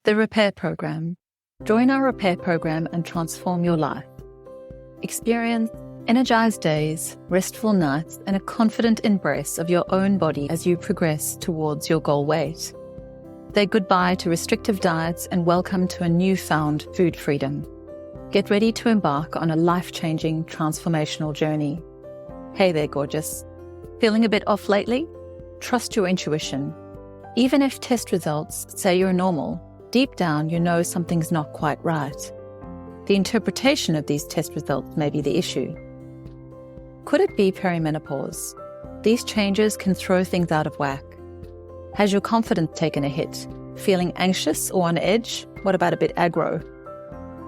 The Repair Program. Join our Repair Program and transform your life. Experience energized days, restful nights, and a confident embrace of your own body as you progress towards your goal weight. Say goodbye to restrictive diets and welcome to a newfound food freedom. Get ready to embark on a life-changing, transformational journey. Hey there, gorgeous. Feeling a bit off lately? Trust your intuition. Even if test results say you're normal, deep down you know something's not quite right. The interpretation of these test results may be the issue. Could it be perimenopause? These changes can throw things out of whack. Has your confidence taken a hit? Feeling anxious or on edge? What about a bit aggro?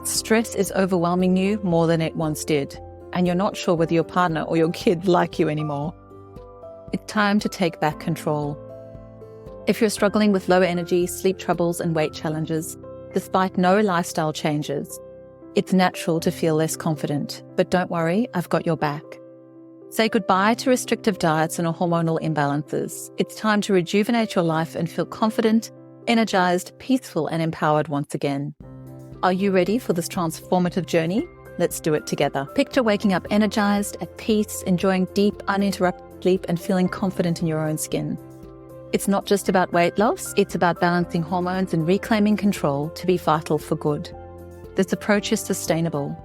Stress is overwhelming you more than it once did, and you're not sure whether your partner or your kid like you anymore. It's time to take back control. If you're struggling with lower energy, sleep troubles, and weight challenges, despite no lifestyle changes, it's natural to feel less confident, but don't worry, I've got your back. Say goodbye to restrictive diets and hormonal imbalances. It's time to rejuvenate your life and feel confident, energized, peaceful, and empowered once again. Are you ready for this transformative journey? Let's do it together. Picture waking up energized, at peace, enjoying deep, uninterrupted sleep, and feeling confident in your own skin. It's not just about weight loss, it's about balancing hormones and reclaiming control to be vital for good. This approach is sustainable.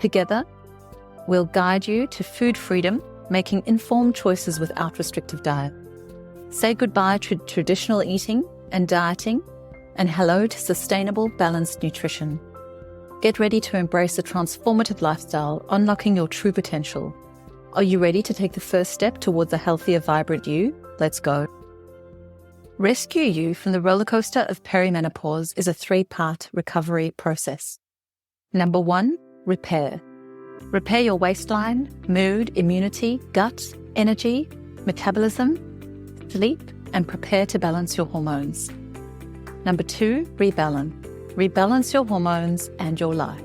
Together, we'll guide you to food freedom, making informed choices without restrictive diet. Say goodbye to traditional eating and dieting, and hello to sustainable, balanced nutrition. Get ready to embrace a transformative lifestyle, unlocking your true potential. Are you ready to take the first step towards a healthier, vibrant you? Let's go. Rescue you from the rollercoaster of perimenopause is a 3-part recovery process. Number 1, repair. Repair your waistline, mood, immunity, gut, energy, metabolism, sleep, and prepare to balance your hormones. Number 2, rebalance. Rebalance your hormones and your life.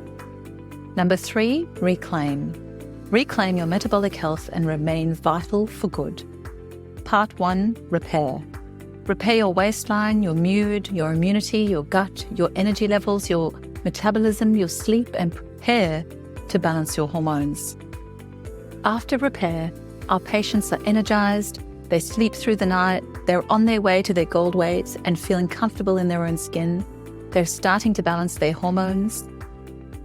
Number 3, reclaim. Reclaim your metabolic health and remain vital for good. Part 1, repair. Repair your waistline, your mood, your immunity, your gut, your energy levels, your metabolism, your sleep, and prepare to balance your hormones. After repair, our patients are energized, they sleep through the night, they're on their way to their goal weight and feeling comfortable in their own skin. They're starting to balance their hormones.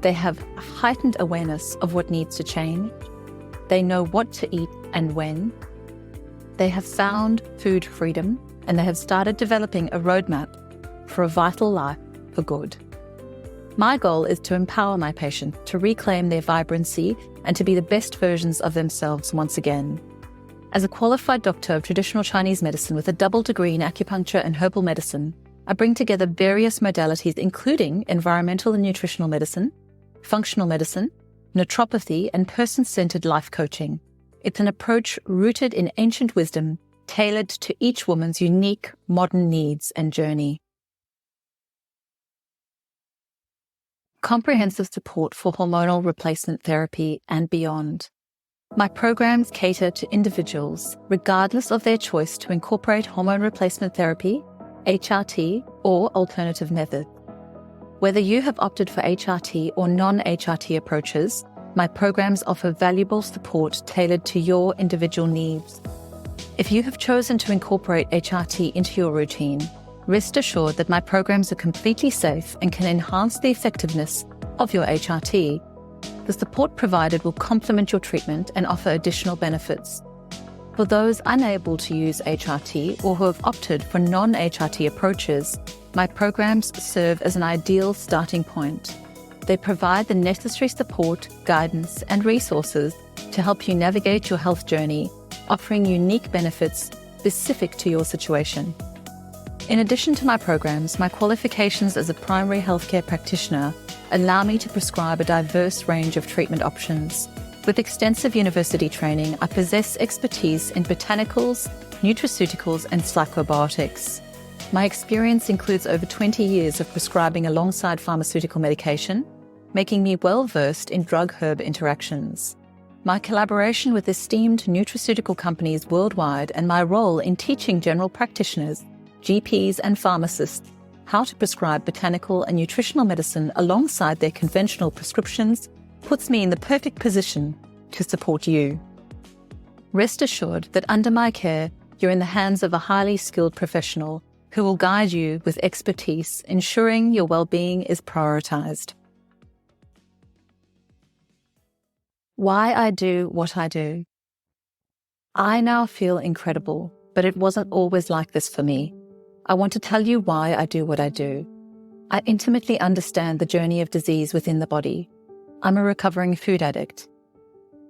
They have a heightened awareness of what needs to change. They know what to eat and when. They have found food freedom, and they have started developing a roadmap for a vital life for good. My goal is to empower my patients to reclaim their vibrancy and to be the best versions of themselves once again. As a qualified doctor of traditional Chinese medicine with a double degree in acupuncture and herbal medicine, I bring together various modalities including environmental and nutritional medicine, functional medicine, naturopathy, and person-centered life coaching. It's an approach rooted in ancient wisdom, tailored to each woman's unique modern needs and journey. Comprehensive support for hormonal replacement therapy and beyond. My programs cater to individuals, regardless of their choice to incorporate hormone replacement therapy, HRT, or alternative methods. Whether you have opted for HRT or non-HRT approaches, my programs offer valuable support tailored to your individual needs. If you have chosen to incorporate HRT into your routine, rest assured that my programs are completely safe and can enhance the effectiveness of your HRT. The support provided will complement your treatment and offer additional benefits. For those unable to use HRT or who have opted for non-HRT approaches, my programs serve as an ideal starting point. They provide the necessary support, guidance, and resources to help you navigate your health journey, offering unique benefits specific to your situation. In addition to my programs, my qualifications as a primary healthcare practitioner allow me to prescribe a diverse range of treatment options. With extensive university training, I possess expertise in botanicals, nutraceuticals, and psychobiotics. My experience includes over 20 years of prescribing alongside pharmaceutical medication, making me well-versed in drug-herb interactions. My collaboration with esteemed nutraceutical companies worldwide and my role in teaching general practitioners, GPs, and pharmacists how to prescribe botanical and nutritional medicine alongside their conventional prescriptions puts me in the perfect position to support you. Rest assured that under my care, you're in the hands of a highly skilled professional who will guide you with expertise, ensuring your well-being is prioritized. Why I do what I do. I now feel incredible, but it wasn't always like this for me. I want to tell you why I do what I do. I intimately understand the journey of disease within the body. I'm a recovering food addict.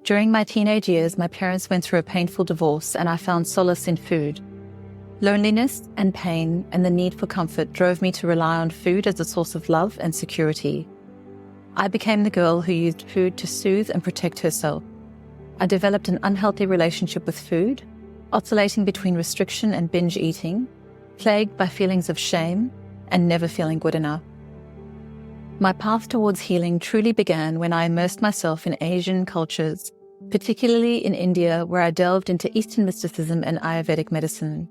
During my teenage years, my parents went through a painful divorce and I found solace in food. Loneliness and pain and the need for comfort drove me to rely on food as a source of love and security. I became the girl who used food to soothe and protect herself. I developed an unhealthy relationship with food, oscillating between restriction and binge eating, plagued by feelings of shame and never feeling good enough. My path towards healing truly began when I immersed myself in Asian cultures, particularly in India, where I delved into Eastern mysticism and Ayurvedic medicine.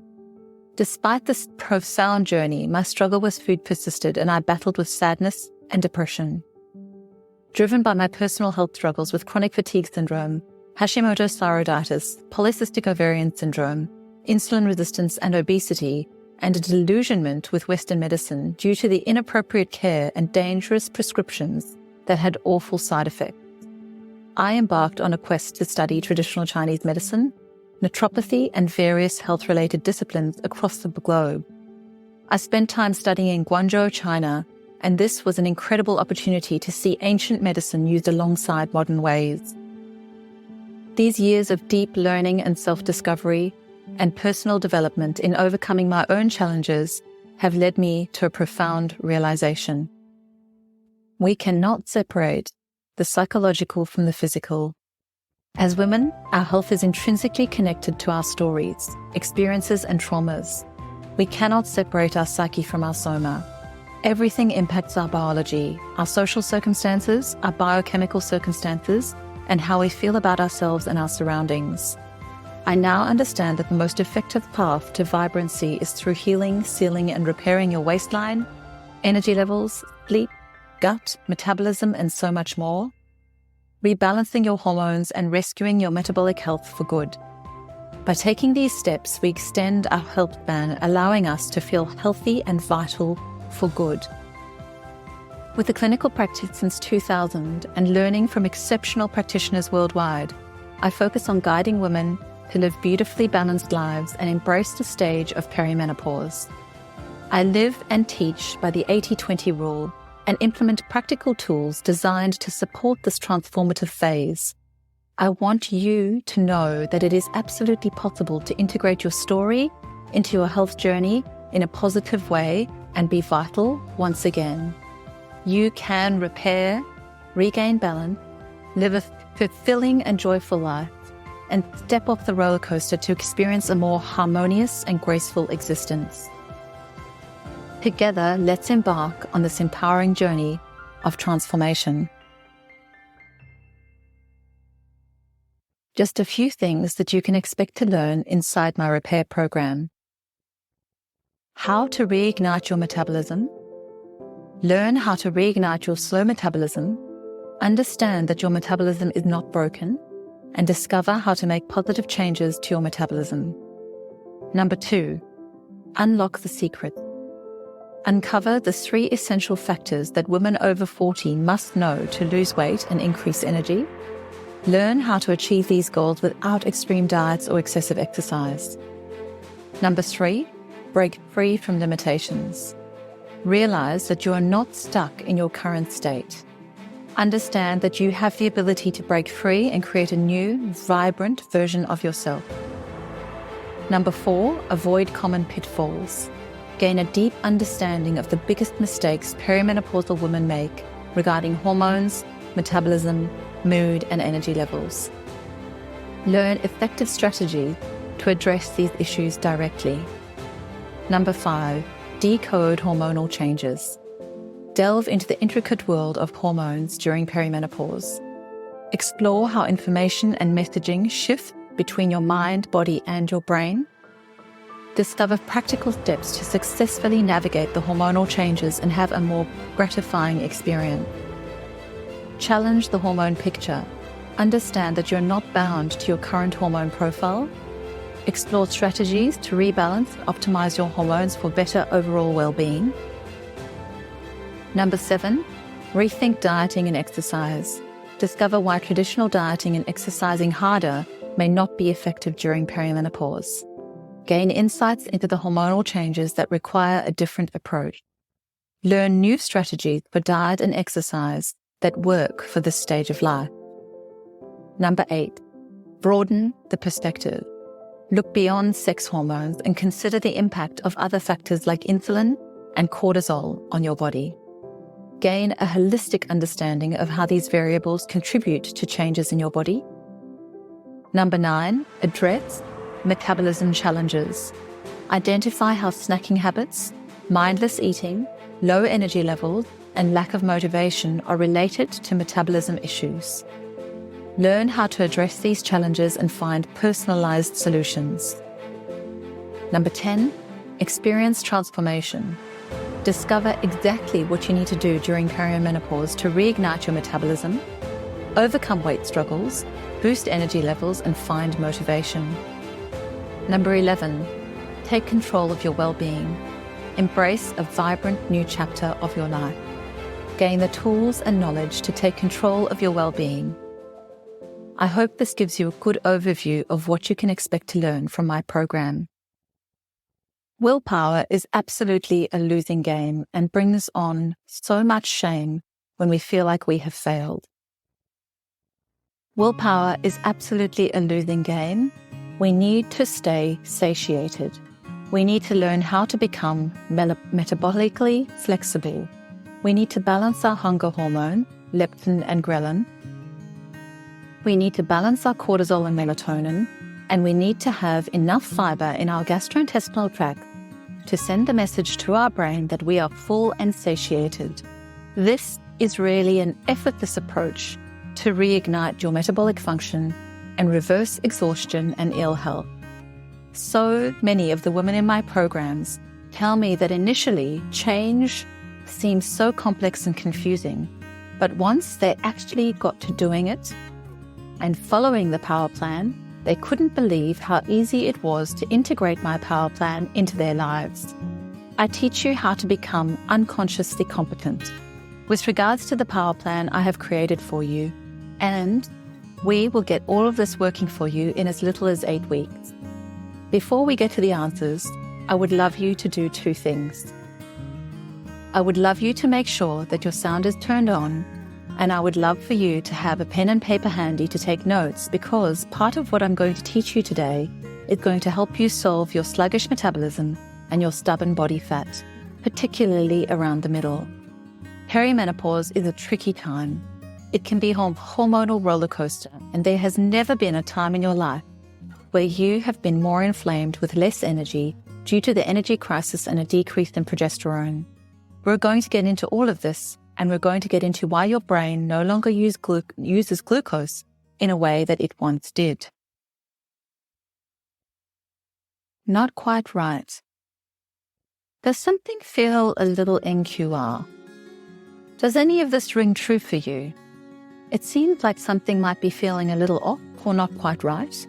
Despite this profound journey, my struggle with food persisted and I battled with sadness and depression. Driven by my personal health struggles with chronic fatigue syndrome, Hashimoto's thyroiditis, polycystic ovarian syndrome, insulin resistance and obesity, and a delusionment with Western medicine due to the inappropriate care and dangerous prescriptions that had awful side effects, I embarked on a quest to study traditional Chinese medicine, naturopathy, and various health-related disciplines across the globe. I spent time studying in Guangzhou, China, and this was an incredible opportunity to see ancient medicine used alongside modern ways. These years of deep learning and self-discovery and personal development in overcoming my own challenges have led me to a profound realization. We cannot separate the psychological from the physical. As women, our health is intrinsically connected to our stories, experiences, and traumas. We cannot separate our psyche from our soma. Everything impacts our biology, our social circumstances, our biochemical circumstances, and how we feel about ourselves and our surroundings. I now understand that the most effective path to vibrancy is through healing, sealing, and repairing your waistline, energy levels, sleep, gut, metabolism, and so much more. Rebalancing your hormones and rescuing your metabolic health for good. By taking these steps, we extend our health span, allowing us to feel healthy and vital for good. With a clinical practice since 2000 and learning from exceptional practitioners worldwide, I focus on guiding women to live beautifully balanced lives and embrace the stage of perimenopause. I live and teach by the 80-20 rule and implement practical tools designed to support this transformative phase. I want you to know that it is absolutely possible to integrate your story into your health journey in a positive way and be vital once again. You can repair, regain balance, live a fulfilling and joyful life, and step off the roller coaster to experience a more harmonious and graceful existence. Together, let's embark on this empowering journey of transformation. Just a few things that you can expect to learn inside my repair program. How to reignite your metabolism. Learn how to reignite your slow metabolism. Understand that your metabolism is not broken, and discover how to make positive changes to your metabolism. Number 2, unlock the secret. Uncover the 3 essential factors that women over 40 must know to lose weight and increase energy. Learn how to achieve these goals without extreme diets or excessive exercise. Number 3, break free from limitations. Realize that you are not stuck in your current state. Understand that you have the ability to break free and create a new, vibrant version of yourself. Number 4, avoid common pitfalls. Gain a deep understanding of the biggest mistakes perimenopausal women make regarding hormones, metabolism, mood, and energy levels. Learn effective strategies to address these issues directly. Number 5, decode hormonal changes. Delve into the intricate world of hormones during perimenopause. Explore how information and messaging shift between your mind, body, and your brain. Discover practical steps to successfully navigate the hormonal changes and have a more gratifying experience. Challenge the hormone picture. Understand that you're not bound to your current hormone profile. Explore strategies to rebalance and optimize your hormones for better overall well-being. Number 7, rethink dieting and exercise. Discover why traditional dieting and exercising harder may not be effective during perimenopause. Gain insights into the hormonal changes that require a different approach. Learn new strategies for diet and exercise that work for this stage of life. Number 8, broaden the perspective. Look beyond sex hormones and consider the impact of other factors like insulin and cortisol on your body. Gain a holistic understanding of how these variables contribute to changes in your body. Number 9, address metabolism challenges. Identify how snacking habits, mindless eating, low energy levels, and lack of motivation are related to metabolism issues. Learn how to address these challenges and find personalized solutions. Number 10, experience transformation. Discover exactly what you need to do during perimenopause to reignite your metabolism, overcome weight struggles, boost energy levels, and find motivation. Number 11, take control of your well-being. Embrace a vibrant new chapter of your life. Gain the tools and knowledge to take control of your well-being. I hope this gives you a good overview of what you can expect to learn from my program. Willpower is absolutely a losing game and brings on so much shame when we feel like we have failed. Willpower is absolutely a losing game. We need to stay satiated. We need to learn how to become metabolically flexible. We need to balance our hunger hormone, leptin and ghrelin. We need to balance our cortisol and melatonin, and we need to have enough fiber in our gastrointestinal tract to send the message to our brain that we are full and satiated. This is really an effortless approach to reignite your metabolic function and reverse exhaustion and ill health. So many of the women in my programs tell me that initially change seems so complex and confusing, but once they actually got to doing it and following the power plan, they couldn't believe how easy it was to integrate my power plan into their lives. I teach you how to become unconsciously competent. With regards to the power plan I have created for you, and we will get all of this working for you in as little as 8 weeks. Before we get to the answers, I would love you to do 2 things. I would love you to make sure that your sound is turned on, and I would love for you to have a pen and paper handy to take notes, because part of what I'm going to teach you today is going to help you solve your sluggish metabolism and your stubborn body fat, particularly around the middle. Perimenopause is a tricky time. It can be a hormonal roller coaster, and there has never been a time in your life where you have been more inflamed with less energy due to the energy crisis and a decrease in progesterone. We're going to get into all of this, and we're going to get into why your brain no longer uses glucose in a way that it once did. Not quite right. Does something feel a little NQR? Does any of this ring true for you? It seems like something might be feeling a little off or not quite right,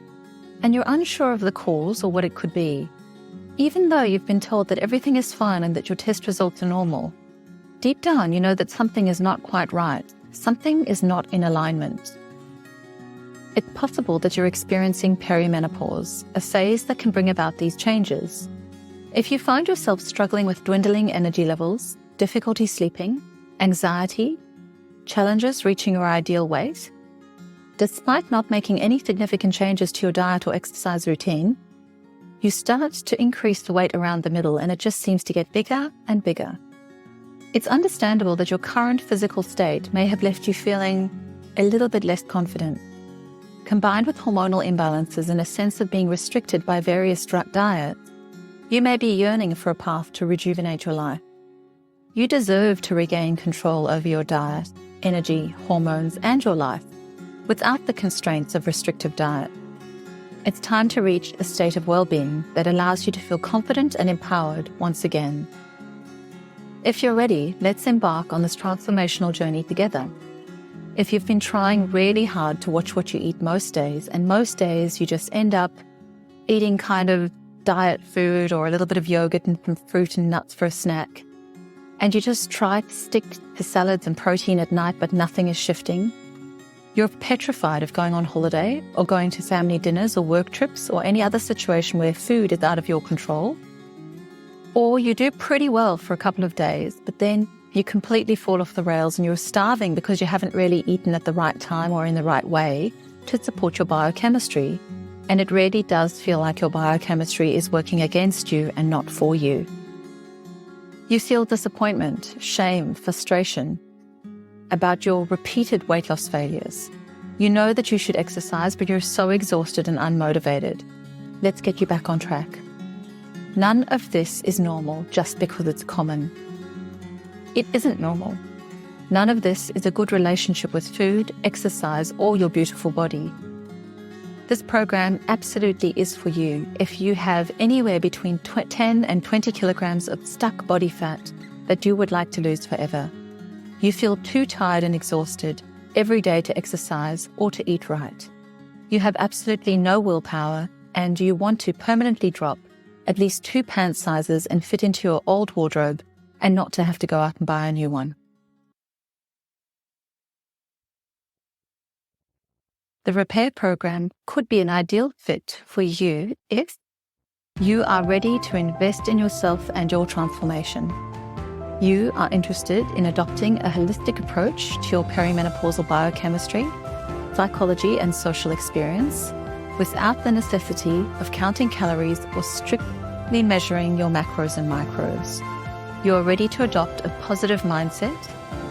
and you're unsure of the cause or what it could be, even though you've been told that everything is fine and that your test results are normal. Deep down, you know that something is not quite right. Something is not in alignment. It's possible that you're experiencing perimenopause, a phase that can bring about these changes. If you find yourself struggling with dwindling energy levels, difficulty sleeping, anxiety, challenges reaching your ideal weight, despite not making any significant changes to your diet or exercise routine, you start to increase the weight around the middle, and it just seems to get bigger and bigger. It's understandable that your current physical state may have left you feeling a little bit less confident. Combined with hormonal imbalances and a sense of being restricted by various diets, you may be yearning for a path to rejuvenate your life. You deserve to regain control over your diet, energy, hormones, and your life without the constraints of restrictive diet. It's time to reach a state of well-being that allows you to feel confident and empowered once again. If you're ready, let's embark on this transformational journey together. If you've been trying really hard to watch what you eat most days, and most days you just end up eating kind of diet food or a little bit of yogurt and some fruit and nuts for a snack, and you just try to stick to salads and protein at night but nothing is shifting, you're petrified of going on holiday or going to family dinners or work trips or any other situation where food is out of your control. Or you do pretty well for a couple of days, but then you completely fall off the rails and you're starving because you haven't really eaten at the right time or in the right way to support your biochemistry. And it really does feel like your biochemistry is working against you and not for you. You feel disappointment, shame, frustration about your repeated weight loss failures. You know that you should exercise, but you're so exhausted and unmotivated. Let's get you back on track. None of this is normal just because it's common. It isn't normal. None of this is a good relationship with food, exercise, or your beautiful body. This program absolutely is for you if you have anywhere between 10 and 20 kilograms of stuck body fat that you would like to lose forever. You feel too tired and exhausted every day to exercise or to eat right. You have absolutely no willpower and you want to permanently drop at least 2 pant sizes and fit into your old wardrobe and not to have to go out and buy a new one. The repair program could be an ideal fit for you if you are ready to invest in yourself and your transformation. You are interested in adopting a holistic approach to your perimenopausal biochemistry, psychology, and social experience without the necessity of counting calories or strictly measuring your macros and micros. You are ready to adopt a positive mindset,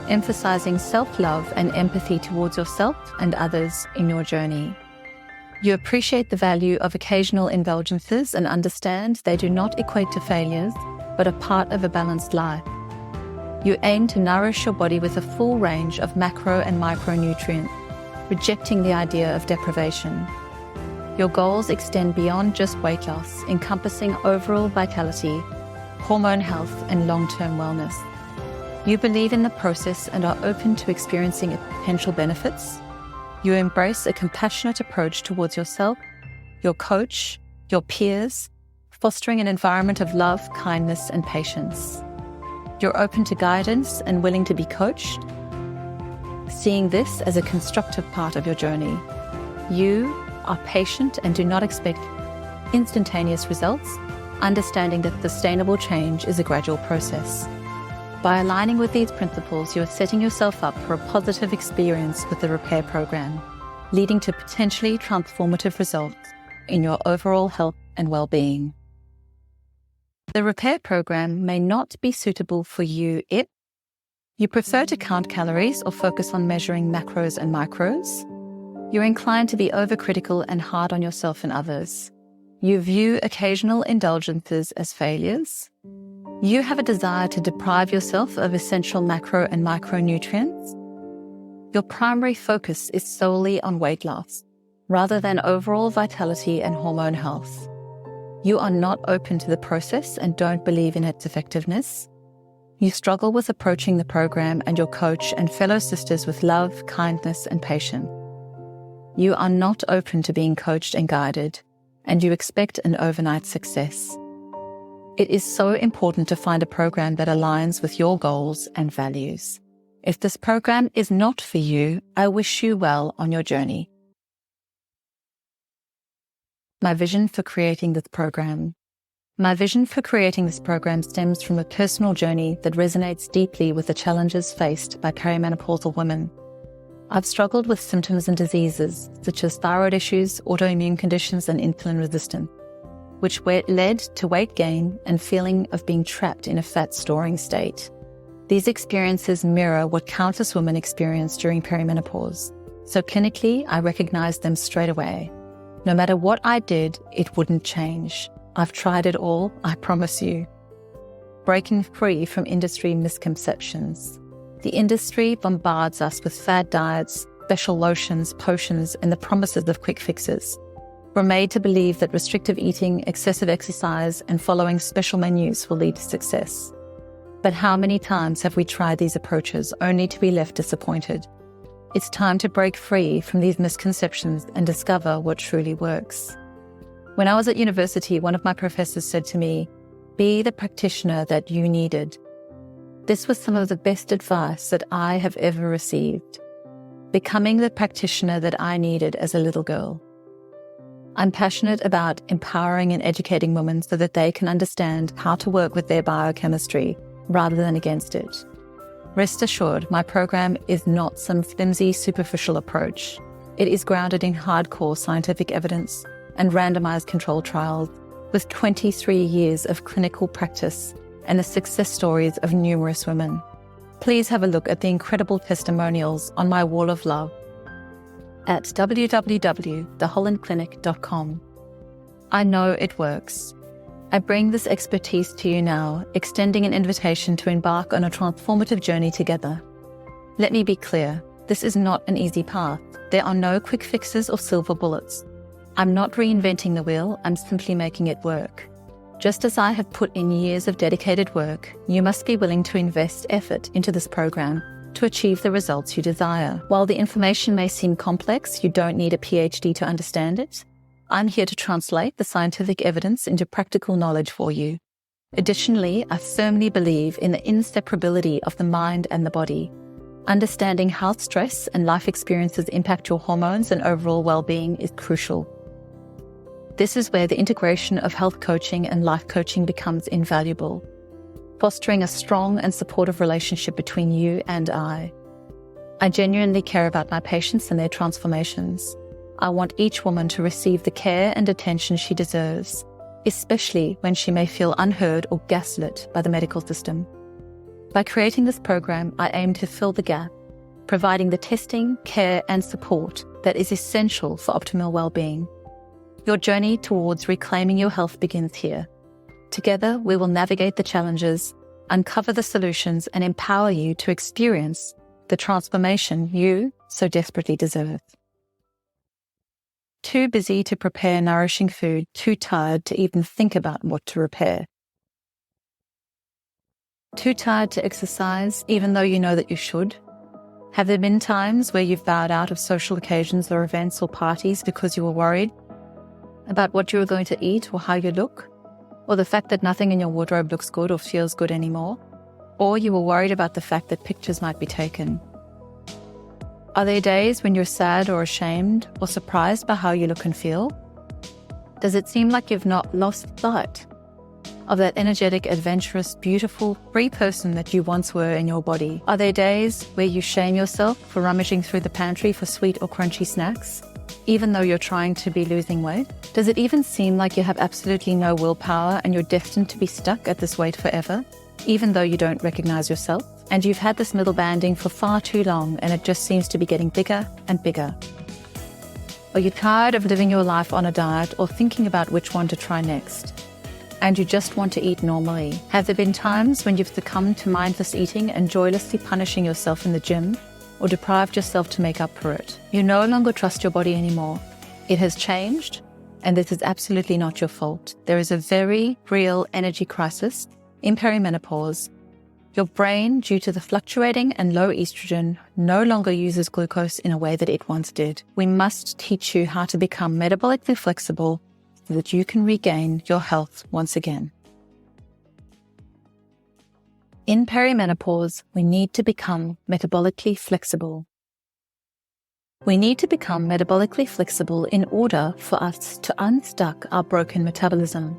emphasizing self-love and empathy towards yourself and others in your journey. You appreciate the value of occasional indulgences and understand they do not equate to failures, but are part of a balanced life. You aim to nourish your body with a full range of macro and micronutrients, rejecting the idea of deprivation. Your goals extend beyond just weight loss, encompassing overall vitality, hormone health, and long-term wellness. You believe in the process and are open to experiencing its potential benefits. You embrace a compassionate approach towards yourself, your coach, your peers, fostering an environment of love, kindness, and patience. You're open to guidance and willing to be coached, seeing this as a constructive part of your journey. You are patient and do not expect instantaneous results, understanding that sustainable change is a gradual process. By aligning with these principles, you are setting yourself up for a positive experience with the repair program, leading to potentially transformative results in your overall health and well-being. The repair program may not be suitable for you if you prefer to count calories or focus on measuring macros and micros. You're inclined to be overcritical and hard on yourself and others. You view occasional indulgences as failures. You have a desire to deprive yourself of essential macro and micronutrients. Your primary focus is solely on weight loss, rather than overall vitality and hormone health. You are not open to the process and don't believe in its effectiveness. You struggle with approaching the program and your coach and fellow sisters with love, kindness, and patience. You are not open to being coached and guided, and you expect an overnight success. It is so important to find a program that aligns with your goals and values. If this program is not for you, I wish you well on your journey. My vision for creating this program. My vision for creating this program stems from a personal journey that resonates deeply with the challenges faced by perimenopausal women. I've struggled with symptoms and diseases such as thyroid issues, autoimmune conditions, and insulin resistance, which led to weight gain and feeling of being trapped in a fat storing state. These experiences mirror what countless women experience during perimenopause, so clinically I recognized them straight away. No matter what I did, it wouldn't change. I've tried it all, I promise you. Breaking free from industry misconceptions. The industry bombards us with fad diets, special lotions, potions, and the promises of quick fixes. We're made to believe that restrictive eating, excessive exercise, and following special menus will lead to success. But how many times have we tried these approaches only to be left disappointed? It's time to break free from these misconceptions and discover what truly works. When I was at university, one of my professors said to me, "Be the practitioner that you needed." This was some of the best advice that I have ever received. Becoming the practitioner that I needed as a little girl. I'm passionate about empowering and educating women so that they can understand how to work with their biochemistry rather than against it. Rest assured, my program is not some flimsy, superficial approach. It is grounded in hardcore scientific evidence and randomized controlled trials with 23 years of clinical practice and the success stories of numerous women. Please have a look at the incredible testimonials on my wall of love at www.thehollandclinic.com. I know it works. I bring this expertise to you now, extending an invitation to embark on a transformative journey together. Let me be clear, this is not an easy path. There are no quick fixes or silver bullets. I'm not reinventing the wheel, I'm simply making it work. Just as I have put in years of dedicated work, you must be willing to invest effort into this program to achieve the results you desire. While the information may seem complex, you don't need a PhD to understand it. I'm here to translate the scientific evidence into practical knowledge for you. Additionally, I firmly believe in the inseparability of the mind and the body. Understanding how stress and life experiences impact your hormones and overall well-being is crucial. This is where the integration of health coaching and life coaching becomes invaluable, fostering a strong and supportive relationship between you and I. I genuinely care about my patients and their transformations. I want each woman to receive the care and attention she deserves, especially when she may feel unheard or gaslit by the medical system. By creating this program, I aim to fill the gap, providing the testing, care, and support that is essential for optimal well-being. Your journey towards reclaiming your health begins here. Together, we will navigate the challenges, uncover the solutions, and empower you to experience the transformation you so desperately deserve. Too busy to prepare nourishing food, too tired to even think about what to repair. Too tired to exercise, even though you know that you should. Have there been times where you've bowed out of social occasions or events or parties because you were worried about what you were going to eat or how you look? Or the fact that nothing in your wardrobe looks good or feels good anymore? Or you were worried about the fact that pictures might be taken? Are there days when you're sad or ashamed or surprised by how you look and feel? Does it seem like you've not lost sight of that energetic, adventurous, beautiful, free person that you once were in your body? Are there days where you shame yourself for rummaging through the pantry for sweet or crunchy snacks, even though you're trying to be losing weight? Does it even seem like you have absolutely no willpower and you're destined to be stuck at this weight forever, even though you don't recognize yourself? And you've had this middle banding for far too long and it just seems to be getting bigger and bigger. Are you tired of living your life on a diet or thinking about which one to try next? And you just want to eat normally? Have there been times when you've succumbed to mindless eating and joylessly punishing yourself in the gym or deprived yourself to make up for it? You no longer trust your body anymore. It has changed, and this is absolutely not your fault. There is a very real energy crisis in perimenopause. Your brain, due to the fluctuating and low estrogen, no longer uses glucose in a way that it once did. We must teach you how to become metabolically flexible so that you can regain your health once again. In perimenopause, we need to become metabolically flexible. We need to become metabolically flexible in order for us to unstuck our broken metabolism.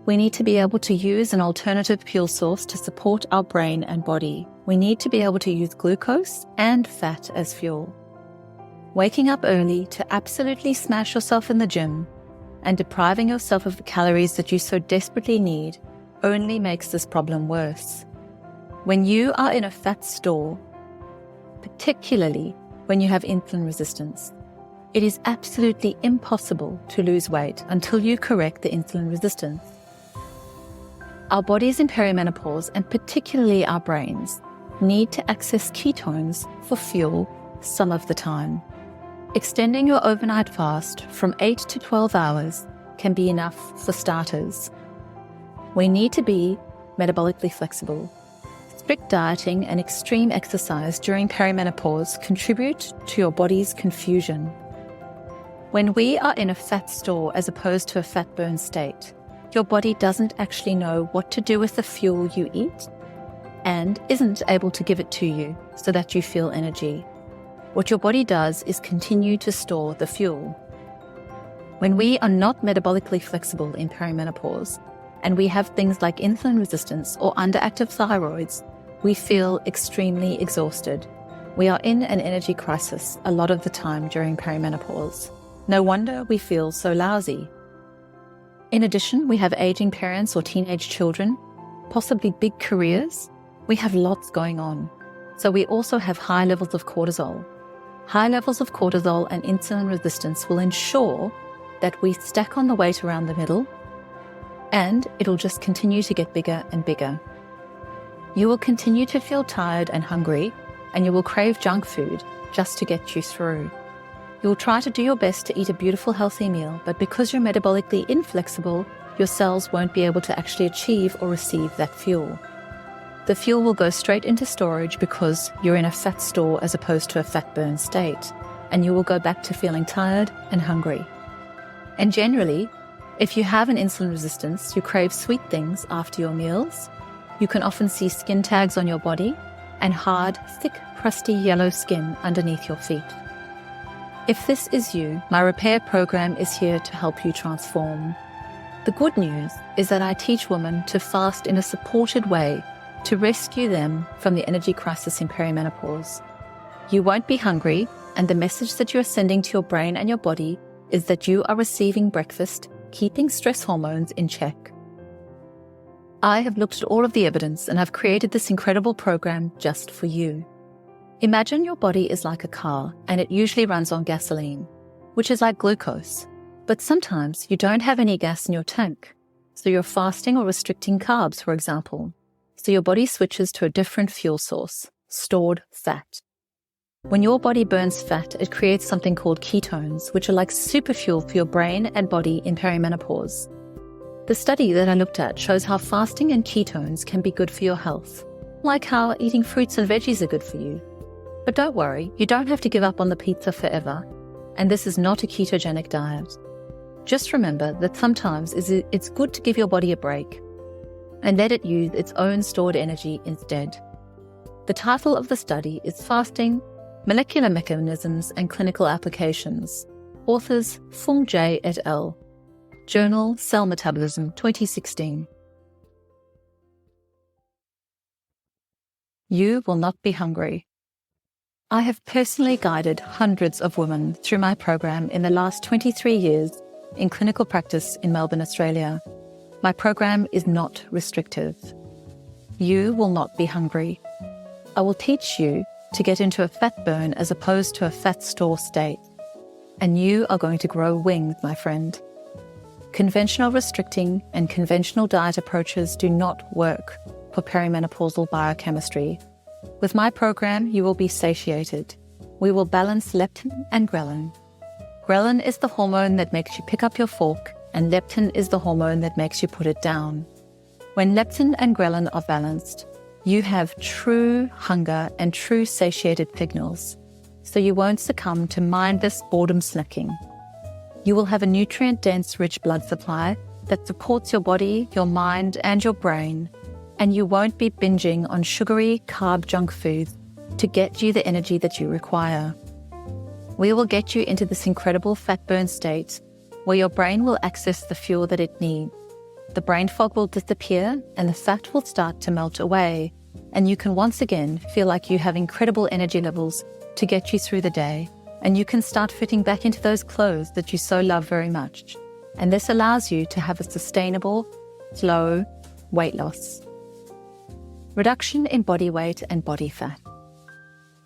We need to be able to use an alternative fuel source to support our brain and body. We need to be able to use glucose and fat as fuel. Waking up early to absolutely smash yourself in the gym and depriving yourself of the calories that you so desperately need only makes this problem worse. When you are in a fat store, particularly when you have insulin resistance, it is absolutely impossible to lose weight until you correct the insulin resistance. Our bodies in perimenopause, and particularly our brains, need to access ketones for fuel some of the time. Extending your overnight fast from 8 to 12 hours can be enough for starters. We need to be metabolically flexible. Strict dieting and extreme exercise during perimenopause contribute to your body's confusion. When we are in a fat store as opposed to a fat burn state, your body doesn't actually know what to do with the fuel you eat and isn't able to give it to you so that you feel energy. What your body does is continue to store the fuel. When we are not metabolically flexible in perimenopause, and we have things like insulin resistance or underactive thyroids, we feel extremely exhausted. We are in an energy crisis a lot of the time during perimenopause. No wonder we feel so lousy. In addition, we have aging parents or teenage children, possibly big careers. We have lots going on. So we also have high levels of cortisol. High levels of cortisol and insulin resistance will ensure that we stack on the weight around the middle, and it'll just continue to get bigger and bigger. You will continue to feel tired and hungry, and you will crave junk food just to get you through. You'll try to do your best to eat a beautiful, healthy meal, but because you're metabolically inflexible, your cells won't be able to actually achieve or receive that fuel. The fuel will go straight into storage because you're in a fat store as opposed to a fat burn state, and you will go back to feeling tired and hungry. And generally, if you have an insulin resistance, you crave sweet things after your meals. You can often see skin tags on your body and hard, thick, crusty yellow skin underneath your feet. If this is you, my repair program is here to help you transform. The good news is that I teach women to fast in a supported way to rescue them from the energy crisis in perimenopause. You won't be hungry, and the message that you are sending to your brain and your body is that you are receiving breakfast, keeping stress hormones in check. I have looked at all of the evidence and have created this incredible program just for you. Imagine your body is like a car, and it usually runs on gasoline, which is like glucose. But sometimes you don't have any gas in your tank, so you're fasting or restricting carbs, for example. So your body switches to a different fuel source, stored fat. When your body burns fat, it creates something called ketones, which are like super fuel for your brain and body in perimenopause. The study that I looked at shows how fasting and ketones can be good for your health, like how eating fruits and veggies are good for you. But don't worry, you don't have to give up on the pizza forever, and this is not a ketogenic diet. Just remember that sometimes it's good to give your body a break and let it use its own stored energy instead. The title of the study is Fasting, Molecular Mechanisms and Clinical Applications. Authors Fung J et al. Journal Cell Metabolism 2016. You will not be hungry. I have personally guided hundreds of women through my program in the last 23 years in clinical practice in Melbourne, Australia. My program is not restrictive. You will not be hungry. I will teach you to get into a fat burn as opposed to a fat store state. And you are going to grow wings, my friend. Conventional restricting and conventional diet approaches do not work for perimenopausal biochemistry. With my program, you will be satiated. We will balance leptin and ghrelin. Ghrelin is the hormone that makes you pick up your fork, and leptin is the hormone that makes you put it down. When leptin and ghrelin are balanced, you have true hunger and true satiated signals, so you won't succumb to mindless boredom snacking. You will have a nutrient-dense, rich blood supply that supports your body, your mind, and your brain, and you won't be binging on sugary, carb junk foods to get you the energy that you require. We will get you into this incredible fat burn state where your brain will access the fuel that it needs. The brain fog will disappear and the fat will start to melt away, and you can once again feel like you have incredible energy levels to get you through the day, and you can start fitting back into those clothes that you so love very much. And this allows you to have a sustainable, slow weight loss. Reduction in body weight and body fat.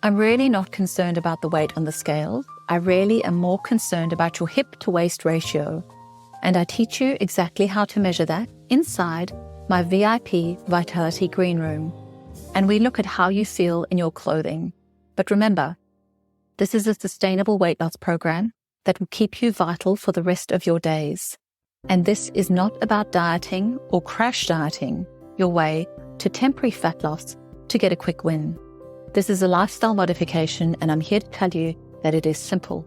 I'm really not concerned about the weight on the scale. I really am more concerned about your hip to waist ratio. And I teach you exactly how to measure that inside my VIP Vitality Green Room. And we look at how you feel in your clothing. But remember, This is a sustainable weight loss program that will keep you vital for the rest of your days. And this is not about dieting or crash dieting your way to temporary fat loss to get a quick win. This is a lifestyle modification, and I'm here to tell you that it is simple.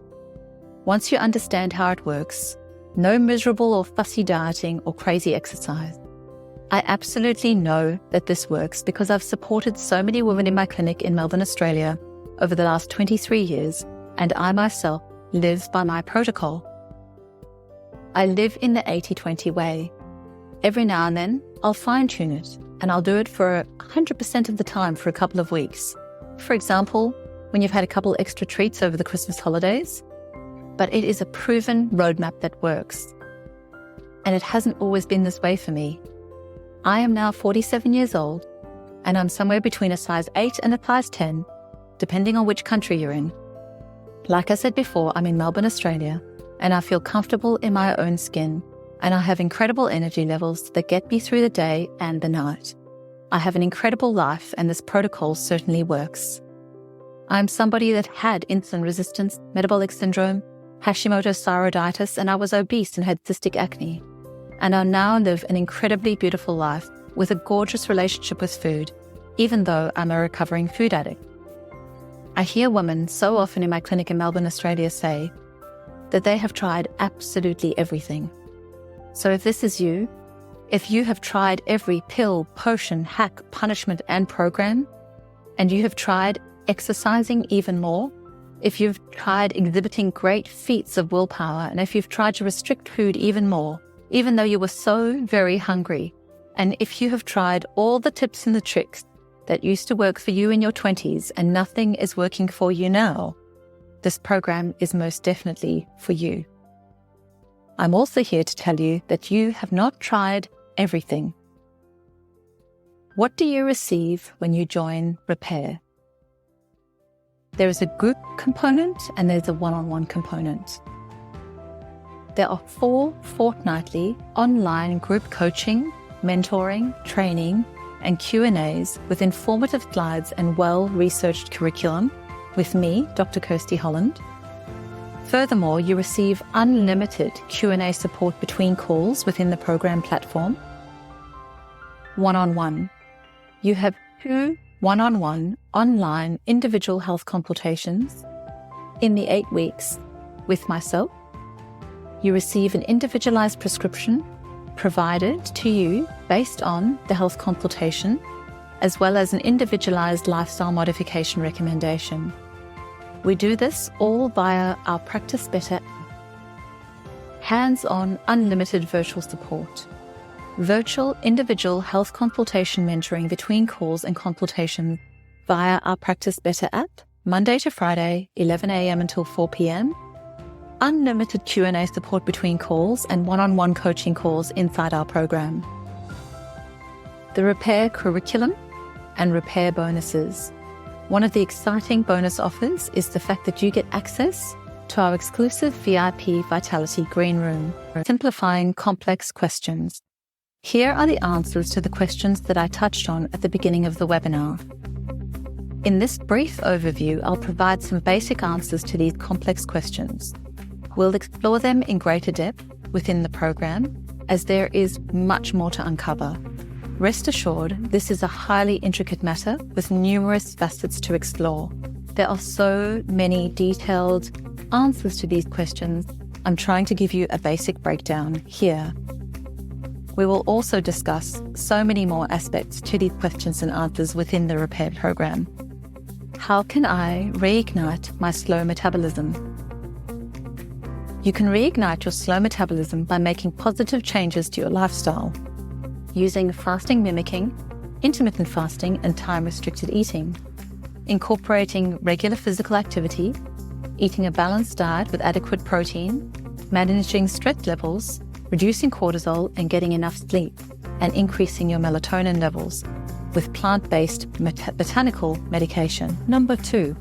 Once you understand how it works, no miserable or fussy dieting or crazy exercise. I absolutely know that this works because I've supported so many women in my clinic in Melbourne, Australia over the last 23 years, and I myself live by my protocol. I live in the 80-20 way. Every now and then, I'll fine-tune it, and I'll do it for 100% of the time for a couple of weeks. For example, when you've had a couple extra treats over the Christmas holidays. But it is a proven roadmap that works. And it hasn't always been this way for me. I am now 47 years old, and I'm somewhere between a size 8 and a size 10, depending on which country you're in. Like I said before, I'm in Melbourne, Australia, and I feel comfortable in my own skin, and I have incredible energy levels that get me through the day and the night. I have an incredible life, and this protocol certainly works. I'm somebody that had insulin resistance, metabolic syndrome, Hashimoto's thyroiditis, and I was obese and had cystic acne. And I now live an incredibly beautiful life with a gorgeous relationship with food, even though I'm a recovering food addict. I hear women so often in my clinic in Melbourne, Australia say that they have tried absolutely everything. So if this is you, if you have tried every pill, potion, hack, punishment, and program, and you have tried exercising even more, if you've tried exhibiting great feats of willpower, and if you've tried to restrict food even more, even though you were so very hungry, and if you have tried all the tips and the tricks that used to work for you in your 20s and nothing is working for you now, this program is most definitely for you. I'm also here to tell you that you have not tried everything. What do you receive when you join Repair? There is a group component and there's a one-on-one component. There are 4 fortnightly online group coaching, mentoring, training, and Q&As with informative slides and well-researched curriculum with me, Dr. Holland. Furthermore, you receive unlimited Q&A support between calls within the program platform. One-on-one. You have 2 one-on-one online individual health consultations in the 8 weeks with myself. You receive an individualized prescription provided to you based on the health consultation, as well as an individualized lifestyle modification recommendation. We do this all via our Practice Better app. Hands-on, unlimited virtual support. Virtual individual health consultation mentoring between calls and consultations via our Practice Better app, Monday to Friday, 11 a.m. until 4 p.m. Unlimited Q&A support between calls and one-on-one coaching calls inside our program. The Repair curriculum and Repair bonuses. One of the exciting bonus offers is the fact that you get access to our exclusive VIP Vitality Green Room, simplifying complex questions. Here are the answers to the questions that I touched on at the beginning of the webinar. In this brief overview, I'll provide some basic answers to these complex questions. We'll explore them in greater depth within the program, as there is much more to uncover. Rest assured, this is a highly intricate matter with numerous facets to explore. There are so many detailed answers to these questions. I'm trying to give you a basic breakdown here. We will also discuss so many more aspects to these questions and answers within the Repair program. How can I reignite my slow metabolism? You can reignite your slow metabolism by making positive changes to your lifestyle, using fasting mimicking, intermittent fasting, and time-restricted eating, incorporating regular physical activity, eating a balanced diet with adequate protein, managing stress levels, reducing cortisol and getting enough sleep, and increasing your melatonin levels with plant-based botanical medication. Number 2.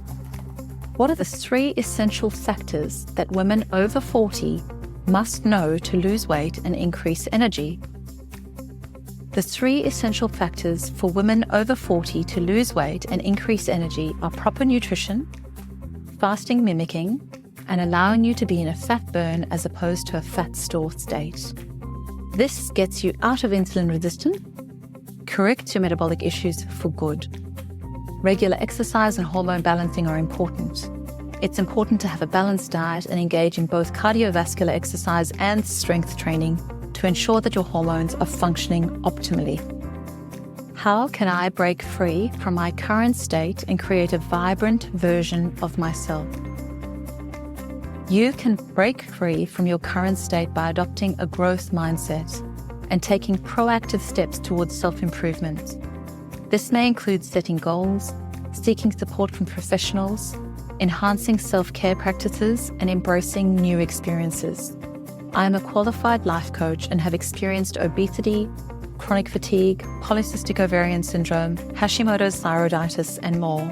What are the 3 essential factors that women over 40 must know to lose weight and increase energy? The 3 essential factors for women over 40 to lose weight and increase energy are proper nutrition, fasting mimicking, and allowing you to be in a fat burn as opposed to a fat store state. This gets you out of insulin resistance, corrects your metabolic issues for good. Regular exercise and hormone balancing are important. It's important to have a balanced diet and engage in both cardiovascular exercise and strength training to ensure that your hormones are functioning optimally. How can I break free from my current state and create a vibrant version of myself? You can break free from your current state by adopting a growth mindset and taking proactive steps towards self-improvement. This may include setting goals, seeking support from professionals, enhancing self-care practices, and embracing new experiences. I am a qualified life coach and have experienced obesity, chronic fatigue, polycystic ovarian syndrome, Hashimoto's thyroiditis, and more.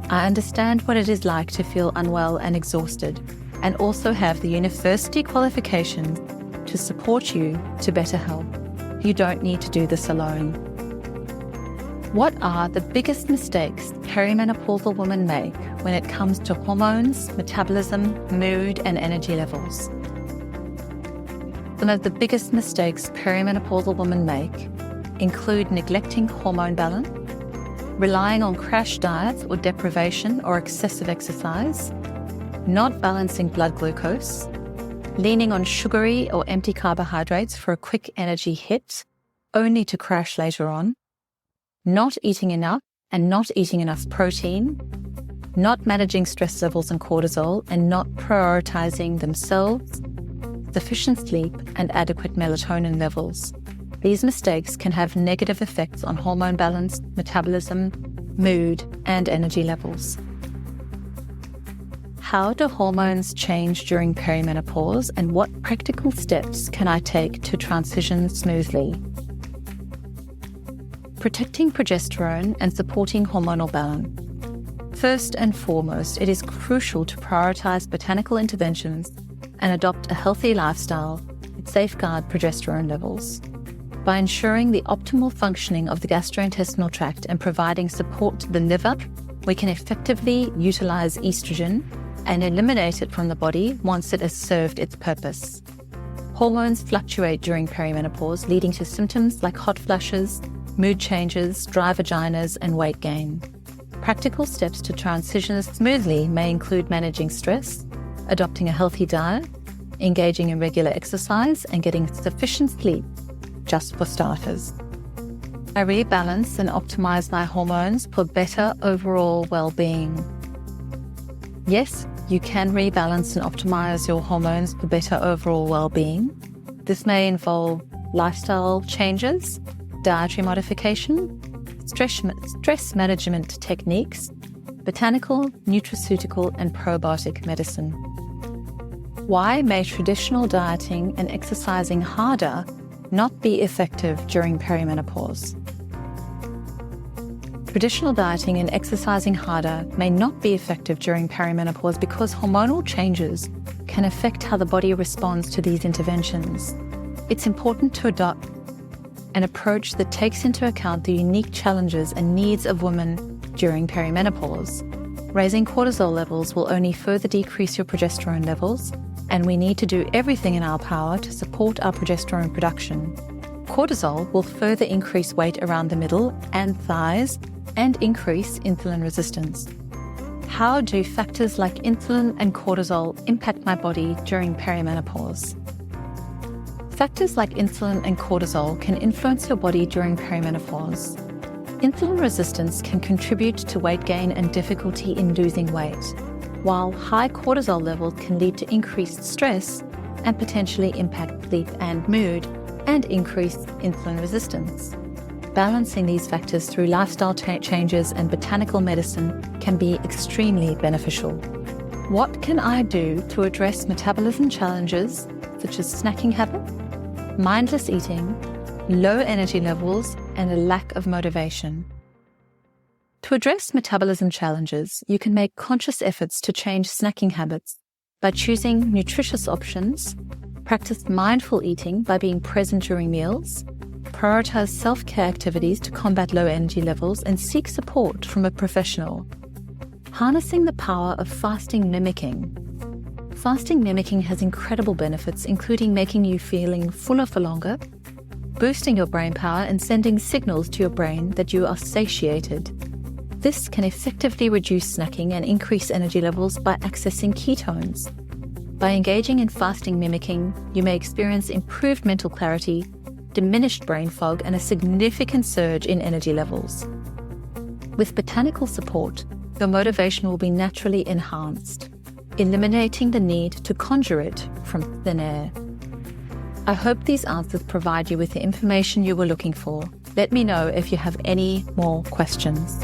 I understand what it is like to feel unwell and exhausted, and also have the university qualifications to support you to better health. You don't need to do this alone. What are the biggest mistakes perimenopausal women make when it comes to hormones, metabolism, mood, and energy levels? Some of the biggest mistakes perimenopausal women make include neglecting hormone balance, relying on crash diets or deprivation or excessive exercise, not balancing blood glucose, leaning on sugary or empty carbohydrates for a quick energy hit, only to crash later on, not eating enough and not eating enough protein, not managing stress levels and cortisol, and not prioritizing themselves, sufficient sleep, and adequate melatonin levels. These mistakes can have negative effects on hormone balance, metabolism, mood, and energy levels. How do hormones change during perimenopause, and what practical steps can I take to transition smoothly? Protecting progesterone and supporting hormonal balance. First and foremost, it is crucial to prioritize botanical interventions and adopt a healthy lifestyle that safeguard progesterone levels. By ensuring the optimal functioning of the gastrointestinal tract and providing support to the liver, we can effectively utilize estrogen and eliminate it from the body once it has served its purpose. Hormones fluctuate during perimenopause, leading to symptoms like hot flushes, mood changes, dry vaginas, and weight gain. Practical steps to transition smoothly may include managing stress, adopting a healthy diet, engaging in regular exercise, and getting sufficient sleep, just for starters. I rebalance and optimize my hormones for better overall well-being. Yes, you can rebalance and optimize your hormones for better overall well-being. This may involve lifestyle changes, dietary modification, stress management techniques, botanical, nutraceutical, and probiotic medicine. Why may traditional dieting and exercising harder not be effective during perimenopause? Traditional dieting and exercising harder may not be effective during perimenopause because hormonal changes can affect how the body responds to these interventions. It's important to adopt an approach that takes into account the unique challenges and needs of women during perimenopause. Raising cortisol levels will only further decrease your progesterone levels, and we need to do everything in our power to support our progesterone production. Cortisol will further increase weight around the middle and thighs and increase insulin resistance. How do factors like insulin and cortisol impact my body during perimenopause? Factors like insulin and cortisol can influence your body during perimenopause. Insulin resistance can contribute to weight gain and difficulty in losing weight, while high cortisol levels can lead to increased stress and potentially impact sleep and mood and increase insulin resistance. Balancing these factors through lifestyle changes and botanical medicine can be extremely beneficial. What can I do to address metabolism challenges such as snacking habits, mindless eating, low energy levels, and a lack of motivation? To address metabolism challenges, you can make conscious efforts to change snacking habits by choosing nutritious options, practice mindful eating by being present during meals, prioritize self-care activities to combat low energy levels, and seek support from a professional. Harnessing the power of fasting mimicking. Fasting mimicking has incredible benefits, including making you feeling fuller for longer, boosting your brain power and sending signals to your brain that you are satiated. This can effectively reduce snacking and increase energy levels by accessing ketones. By engaging in fasting mimicking, you may experience improved mental clarity, diminished brain fog, and a significant surge in energy levels. With botanical support, your motivation will be naturally enhanced, eliminating the need to conjure it from thin air. I hope these answers provide you with the information you were looking for. Let me know if you have any more questions.